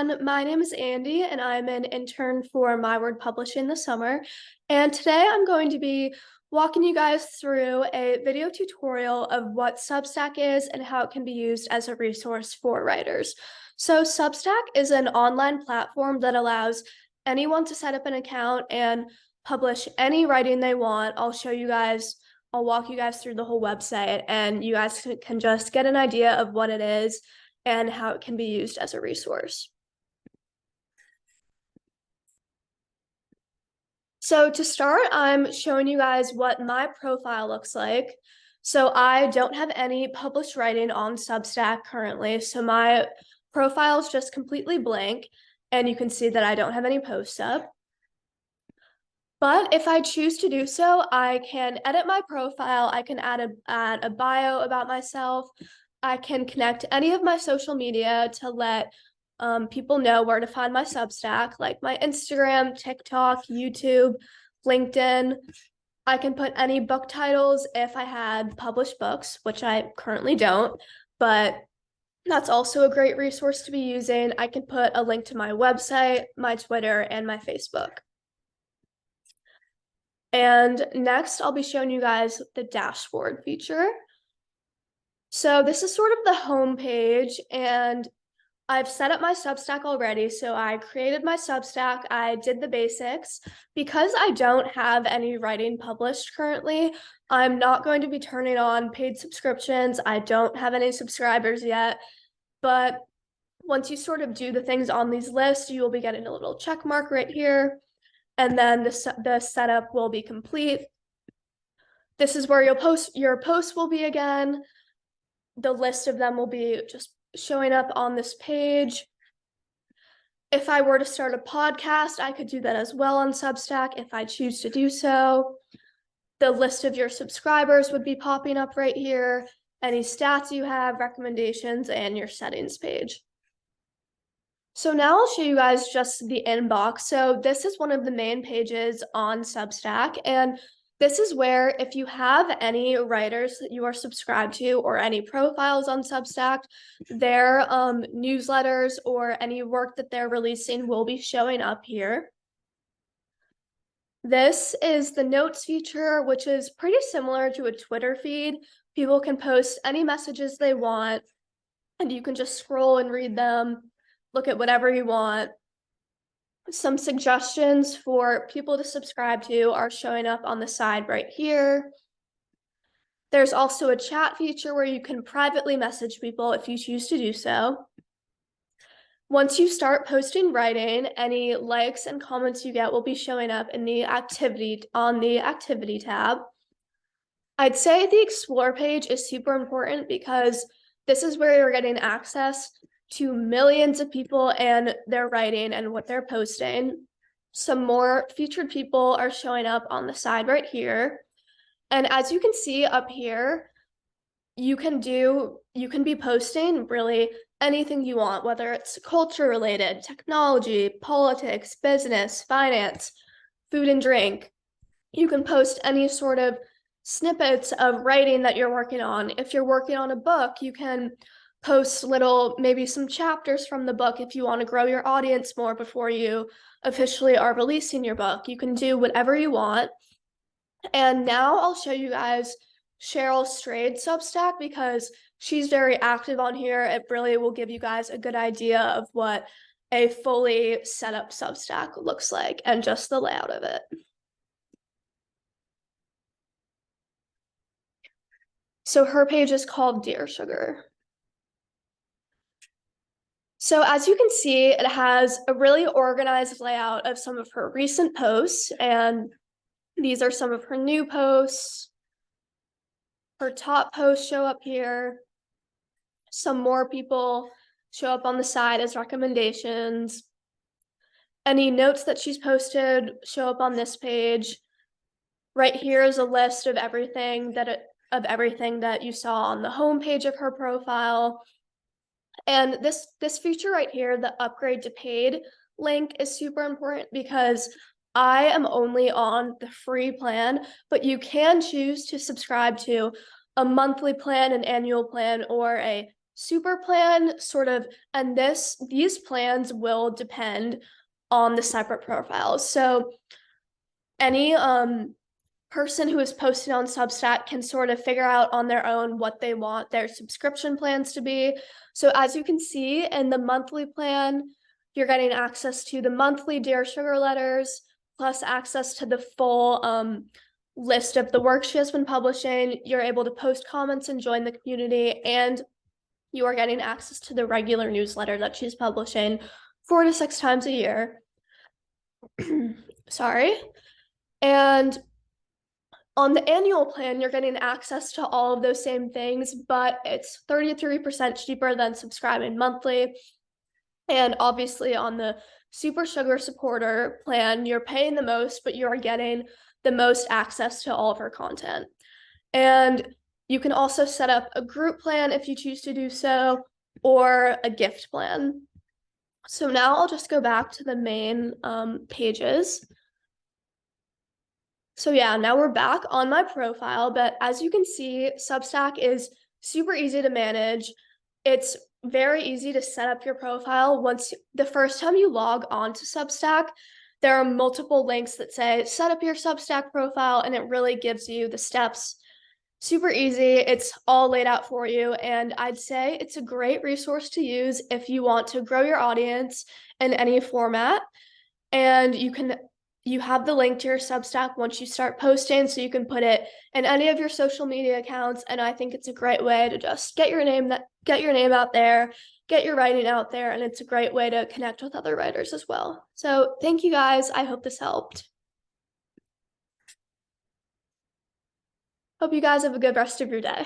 everyone. My name is Andy, and I'm an intern for My Word Publishing this summer. And today I'm going to be walking you guys through a video tutorial of what Substack is and how it can be used as a resource for writers. So Substack is an online platform that allows anyone to set up an account and publish any writing they want. I'll walk you guys through the whole website, and you guys can just get an idea of what it is and how it can be used as a resource. So to start, I'm showing you guys what my profile looks like. So I don't have any published writing on Substack currently, so my profile is just completely blank, and you can see that I don't have any posts up. But if I choose to do so, I can edit my profile, I can add a bio about myself, I can connect any of my social media to let people know where to find my Substack, like my Instagram, TikTok, YouTube, LinkedIn. I can put any book titles if I had published books, which I currently don't, but that's also a great resource to be using. I can put a link to my website, my Twitter, and my Facebook. And next, I'll be showing you guys the dashboard feature. So this is sort of the home page, and I've set up my Substack already. So I created my Substack, I did the basics. Because I don't have any writing published currently, I'm not going to be turning on paid subscriptions. I don't have any subscribers yet, but once you sort of do the things on these lists, you will be getting a little check mark right here. And then the setup will be complete. This is where your posts will be again. The list of them will be just showing up on this page. If I were to start a podcast, I could do that as well on Substack if I choose to do so. The list of your subscribers would be popping up right here. Any stats you have, recommendations, and your settings page. So now I'll show you guys just the inbox. So this is one of the main pages on Substack, and this is where if you have any writers that you are subscribed to or any profiles on Substack, their newsletters or any work that they're releasing will be showing up here. This is the notes feature, which is pretty similar to a Twitter feed. People can post any messages they want, and you can just scroll and read them. Look at whatever you want. Some suggestions for people to subscribe to are showing up on the side right here. There's also a chat feature where you can privately message people if you choose to do so. Once you start posting writing, any likes and comments you get will be showing up in the activity tab. I'd say the explore page is super important because this is where you're getting access to millions of people and their writing and what they're posting. Some more featured people are showing up on the side right here. And as you can see up here, you can be posting really anything you want, whether it's culture related, technology, politics, business, finance, food and drink. You can post any sort of snippets of writing that you're working on. If you're working on a book, you can post maybe some chapters from the book if you want to grow your audience more before you officially are releasing your book. You can do whatever you want. And now I'll show you guys Cheryl Strade's Substack because she's very active on here. It really will give you guys a good idea of what a fully set up Substack looks like and just the layout of it. So her page is called Dear Sugar. So as you can see, it has a really organized layout of some of her recent posts, and these are some of her new posts. Her top posts show up here. Some more people show up on the side as recommendations. Any notes that she's posted show up on this page. Right here is a list of everything that you saw on the home page of her profile. And this feature right here, the upgrade to paid link, is super important because I am only on the free plan, but you can choose to subscribe to a monthly plan, an annual plan, or a super plan sort of, and these plans will depend on the separate profiles. So any person who is posting on Substack can sort of figure out on their own what they want their subscription plans to be. So as you can see in the monthly plan, you're getting access to the monthly Dear Sugar letters, plus access to the full list of the work she has been publishing. You're able to post comments and join the community, and you are getting access to the regular newsletter that she's publishing 4 to 6 times a year. Sorry. And on the annual plan, you're getting access to all of those same things, but it's 33% cheaper than subscribing monthly. And obviously on the Super Sugar Supporter plan, you're paying the most, but you're getting the most access to all of her content. And you can also set up a group plan if you choose to do so, or a gift plan. So now I'll just go back to the main pages. So yeah, now we're back on my profile, but as you can see, Substack is super easy to manage. It's very easy to set up your profile. Once the first time you log on to Substack, there are multiple links that say set up your Substack profile, and it really gives you the steps. Super easy. It's all laid out for you, and I'd say it's a great resource to use if you want to grow your audience in any format. And you have the link to your Substack once you start posting, so you can put it in any of your social media accounts. And I think it's a great way to just get your name out there, get your writing out there, and it's a great way to connect with other writers as well. So thank you guys. I hope this helped. Hope you guys have a good rest of your day.